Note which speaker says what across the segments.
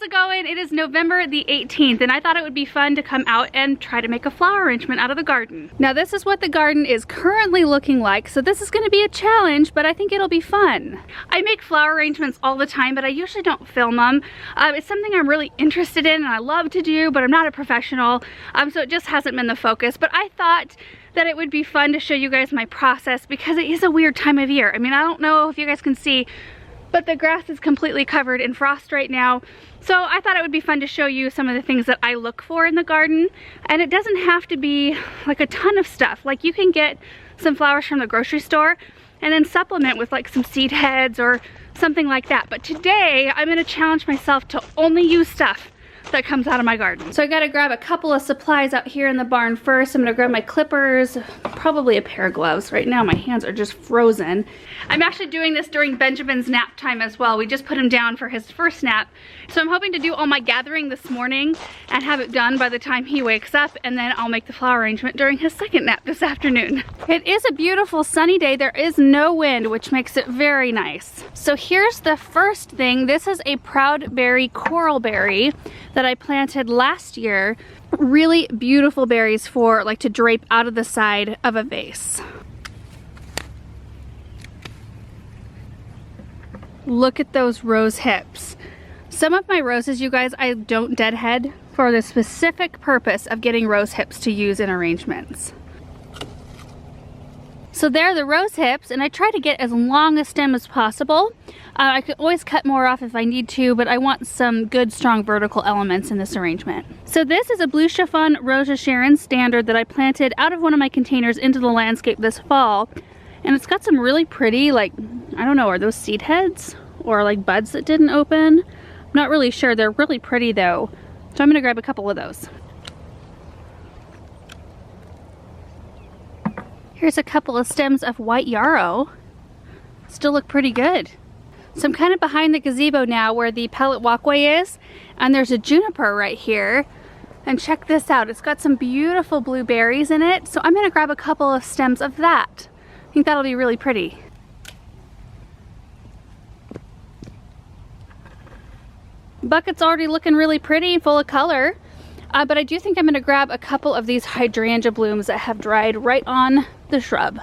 Speaker 1: how's it going? It is November the 18th and I thought it would be fun to come out and try to make a flower arrangement out of the garden. Now this is what the garden is currently looking like, so this is going to be a challenge, but I think it'll be fun. I make flower arrangements all the time, but I usually don't film them. It's something I'm really interested in and I love to do, but I'm not a professional, so it just hasn't been the focus. But I thought that it would be fun to show you guys my process because it is a weird time of year. I mean, I don't know if you guys can see, but the grass is completely covered in frost right now. So I thought it would be fun to show you some of the things that I look for in the garden. And it doesn't have to be like a ton of stuff. Like you can get some flowers from the grocery store and then supplement with like some seed heads or something like that. But today I'm gonna challenge myself to only use stuff that comes out of my garden. So I gotta grab a couple of supplies out here in the barn first. I'm gonna grab my clippers, probably a pair of gloves. Right now my hands are just frozen. I'm actually doing this during Benjamin's nap time as well. We just put him down for his first nap. So I'm hoping to do all my gathering this morning and have it done by the time he wakes up, and then I'll make the flower arrangement during his second nap this afternoon. It is a beautiful sunny day. There is no wind, which makes it very nice. So here's the first thing. This is a proudberry coral berry that I planted last year. Really beautiful berries for like to drape out of the side of a vase. Look at those rose hips. Some of my roses, you guys, I don't deadhead for the specific purpose of getting rose hips to use in arrangements. So there are the rose hips, and I try to get as long a stem as possible. I could always cut more off if I need to, but I want some good, strong vertical elements in this arrangement. So this is a blue chiffon Rosa Sharon standard that I planted out of one of my containers into the landscape this fall. And it's got some really pretty, like, I don't know, are those seed heads? Or like buds that didn't open? I'm not really sure. They're really pretty though. So I'm gonna grab a couple of those. Here's a couple of stems of white yarrow. Still look pretty good. So I'm kind of behind the gazebo now where the pellet walkway is, and there's a juniper right here. And check this out, it's got some beautiful blueberries in it, so I'm gonna grab a couple of stems of that. I think that'll be really pretty. Bucket's already looking really pretty, full of color, but I do think I'm gonna grab a couple of these hydrangea blooms that have dried right on the shrub.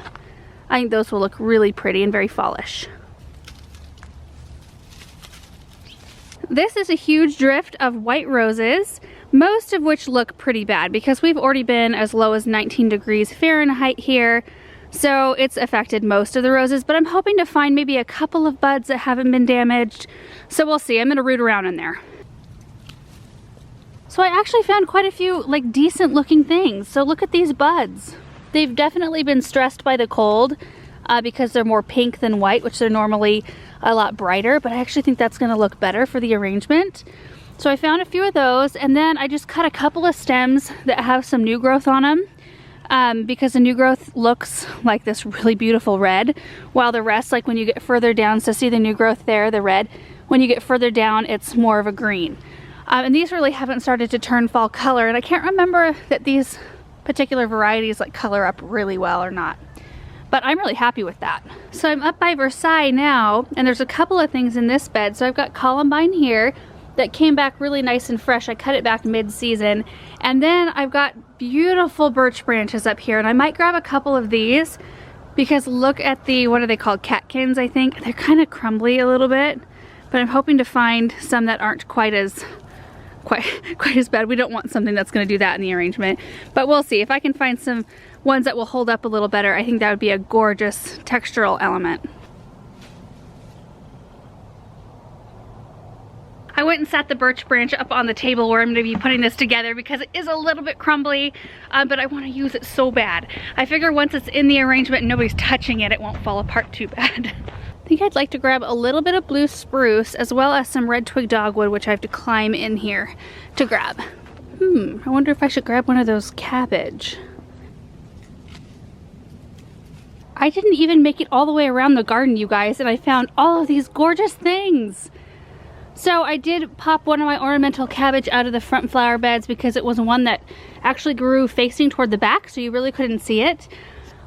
Speaker 1: I think those will look really pretty and very fallish. This is a huge drift of white roses, most of which look pretty bad because we've already been as low as 19 degrees Fahrenheit here. So it's affected most of the roses, but I'm hoping to find maybe a couple of buds that haven't been damaged. So we'll see. I'm gonna root around in there. So I actually found quite a few like decent looking things. So look at these buds. They've definitely been stressed by the cold because they're more pink than white, which they're normally a lot brighter, but I actually think that's gonna look better for the arrangement. So I found a few of those, and then I just cut a couple of stems that have some new growth on them. Because the new growth looks like this really beautiful red, while the rest, like when you get further down, so see the new growth there, the red, when you get further down it's more of a green. And these really haven't started to turn fall color, and I can't remember that these particular varieties like color up really well or not. But I'm really happy with that. So I'm up by Versailles now, and there's a couple of things in this bed. So I've got columbine here that came back really nice and fresh. I cut it back mid-season. And then I've got beautiful birch branches up here, and I might grab a couple of these because look at the, what are they called, catkins, I think. They're kind of crumbly a little bit, but I'm hoping to find some that aren't quite as bad. We don't want something that's going to do that in the arrangement, but we'll see. If I can find some ones that will hold up a little better, I think that would be a gorgeous textural element. I went and sat the birch branch up on the table where I'm going to be putting this together because it is a little bit crumbly, but I want to use it so bad. I figure once it's in the arrangement and nobody's touching it, it won't fall apart too bad. I think I'd like to grab a little bit of blue spruce as well as some red twig dogwood, which I have to climb in here to grab. I wonder if I should grab one of those cabbage. I didn't even make it all the way around the garden, you guys, and I found all of these gorgeous things. So I did pop one of my ornamental cabbage out of the front flower beds because it was one that actually grew facing toward the back, so you really couldn't see it.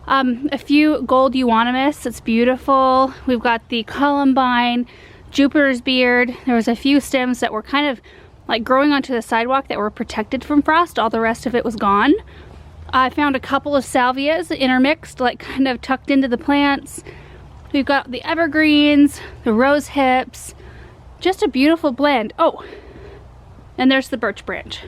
Speaker 1: A few gold euonymus, it's beautiful. We've got the columbine, Jupiter's beard. There was a few stems that were kind of like growing onto the sidewalk that were protected from frost. All the rest of it was gone. I found a couple of salvias intermixed, like kind of tucked into the plants. We've got the evergreens, the rose hips, just a beautiful blend. Oh, and there's the birch branch.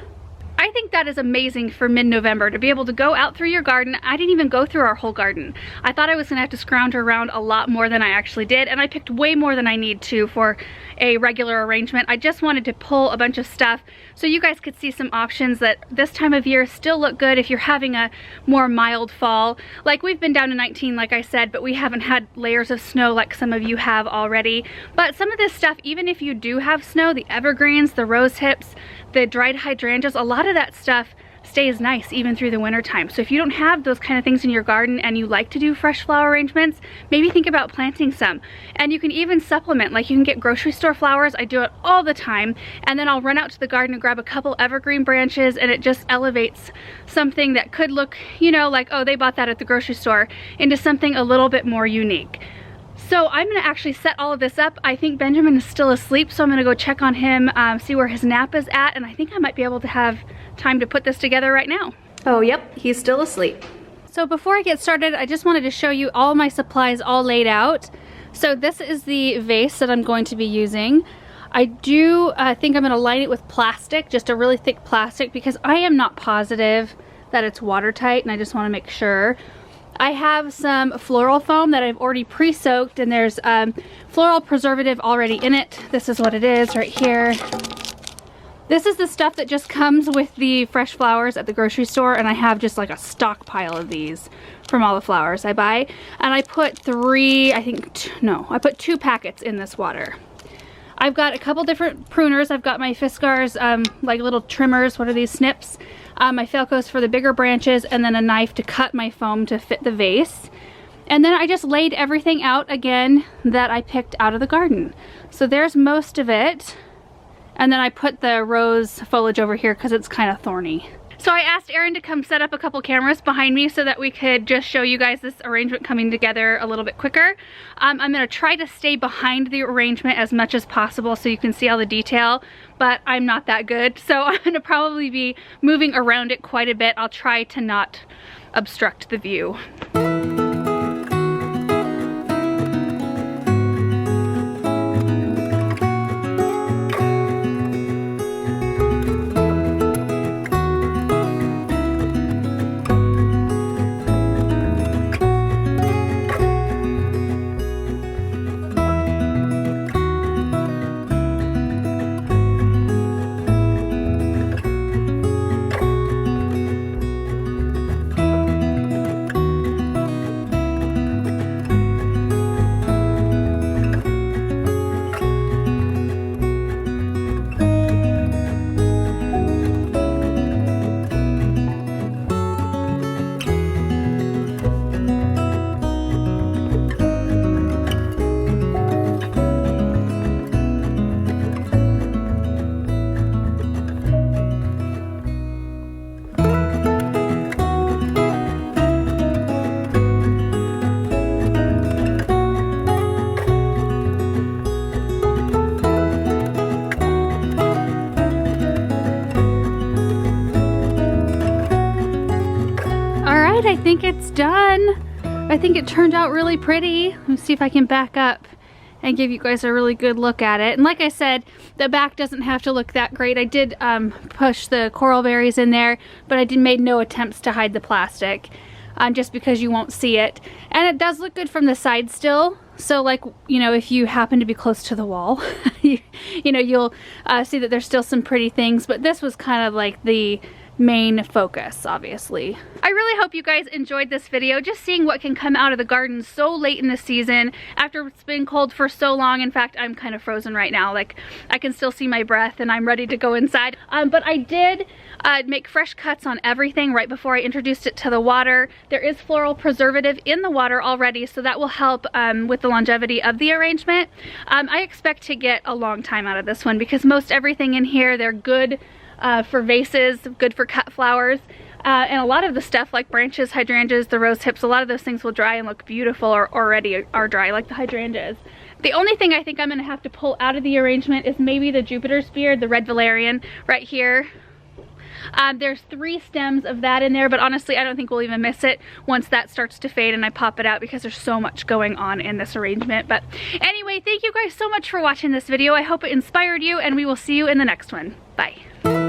Speaker 1: I think that is amazing for mid-November to be able to go out through your garden. I didn't even go through our whole garden. I thought I was gonna have to scrounge around a lot more than I actually did, and I picked way more than I need to for a regular arrangement. I just wanted to pull a bunch of stuff so you guys could see some options that this time of year still look good if you're having a more mild fall. Like we've been down to 19, like I said, but we haven't had layers of snow like some of you have already. But some of this stuff, even if you do have snow, the evergreens, the rose hips, the dried hydrangeas, a lot of that stuff stays nice even through the winter time. So if you don't have those kind of things in your garden and you like to do fresh flower arrangements, maybe think about planting some. And you can even supplement, like you can get grocery store flowers. I do it all the time, and then I'll run out to the garden and grab a couple evergreen branches, and it just elevates something that could look, you know, like, oh, they bought that at the grocery store, into something a little bit more unique. So I'm gonna actually set all of this up. I think Benjamin is still asleep, so I'm gonna go check on him, see where his nap is at, and I think I might be able to have time to put this together right now. Oh, yep, he's still asleep. So before I get started, I just wanted to show you all my supplies all laid out. So this is the vase that I'm going to be using. I do think I'm gonna line it with plastic, just a really thick plastic, because I am not positive that it's watertight, and I just wanna make sure. I have some floral foam that I've already pre-soaked, and there's floral preservative already in it. This is what it is right here. This is the stuff that just comes with the fresh flowers at the grocery store, and I have just like a stockpile of these from all the flowers I buy. And I put I put 2 packets in this water. I've got a couple different pruners. I've got my Fiskars, like little trimmers. What are these, snips? My Falcos for the bigger branches, and then a knife to cut my foam to fit the vase. And then I just laid everything out again that I picked out of the garden. So there's most of it. And then I put the rose foliage over here because it's kind of thorny. So I asked Aaron to come set up a couple cameras behind me so that we could just show you guys this arrangement coming together a little bit quicker. I'm gonna try to stay behind the arrangement as much as possible so you can see all the detail, but I'm not that good. So I'm gonna probably be moving around it quite a bit. I'll try to not obstruct the view. I think it's done. I think it turned out really pretty. Let me see if I can back up and give you guys a really good look at it. And like I said, the back doesn't have to look that great. I did push the coral berries in there, but I made no attempts to hide the plastic, just because you won't see it. And it does look good from the side still. So like, you know, if you happen to be close to the wall, you know, you'll see that there's still some pretty things, but this was kind of like the main focus, obviously. I really hope you guys enjoyed this video, just seeing what can come out of the garden so late in the season after it's been cold for so long. In fact, I'm kind of frozen right now. Like, I can still see my breath and I'm ready to go inside. But I did make fresh cuts on everything right before I introduced it to the water. There is floral preservative in the water already, so that will help with the longevity of the arrangement. I expect to get a long time out of this one because most everything in here, they're good for vases, good for cut flowers, and a lot of the stuff like branches, hydrangeas, the rose hips, a lot of those things will dry and look beautiful or already are dry, like the hydrangeas. The only thing I think I'm gonna have to pull out of the arrangement is maybe the Jupiter's beard, the red valerian right here. There's 3 stems of that in there, but honestly, I don't think we'll even miss it once that starts to fade and I pop it out because there's so much going on in this arrangement. But anyway, thank you guys so much for watching this video. I hope it inspired you, and we will see you in the next one. Bye.